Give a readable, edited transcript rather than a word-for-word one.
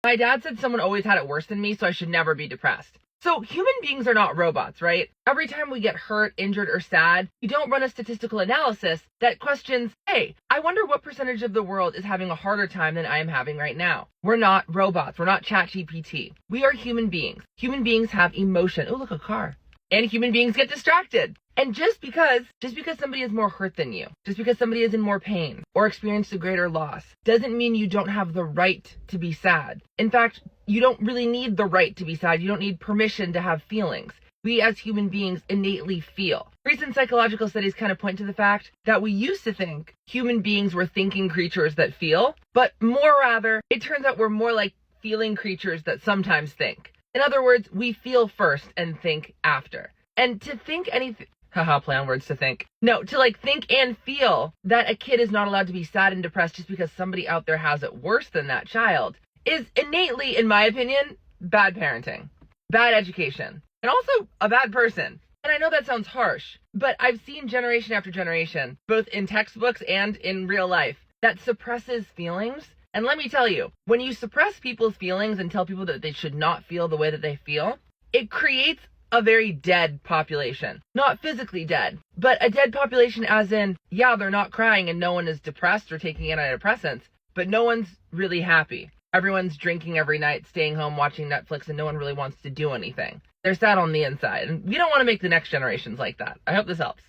My dad said someone always had it worse than me, so I should never be depressed. So human beings are not robots, right? Every time we get hurt, injured, or sad, you don't run a statistical analysis that questions, hey, I wonder what percentage of the world is having a harder time than I am having right now. We're not robots. We're not ChatGPT. We are human beings. Human beings have emotion. Oh, look, a car. And human beings get distracted. And just because somebody is more hurt than you, just because somebody is in more pain or experienced a greater loss, doesn't mean you don't have the right to be sad. In fact, you don't really need the right to be sad. You don't need permission to have feelings. We as human beings innately feel. Recent psychological studies kind of point to the fact that we used to think human beings were thinking creatures that feel, but more rather, it turns out we're more like feeling creatures that sometimes think. In other words, we feel first and think after. And to think anything, play on words, to think. No, to think and feel that a kid is not allowed to be sad and depressed just because somebody out there has it worse than that child is innately, in my opinion, bad parenting, bad education, and also a bad person. And I know that sounds harsh, but I've seen generation after generation, both in textbooks and in real life, that suppresses feelings. And let me tell you, when you suppress people's feelings and tell people that they should not feel the way that they feel, it creates a very dead population. Not physically dead, but a dead population as in, yeah, they're not crying and no one is depressed or taking antidepressants, but no one's really happy. Everyone's drinking every night, staying home, watching Netflix, and no one really wants to do anything. They're sad on the inside. And we don't want to make the next generations like that. I hope this helps.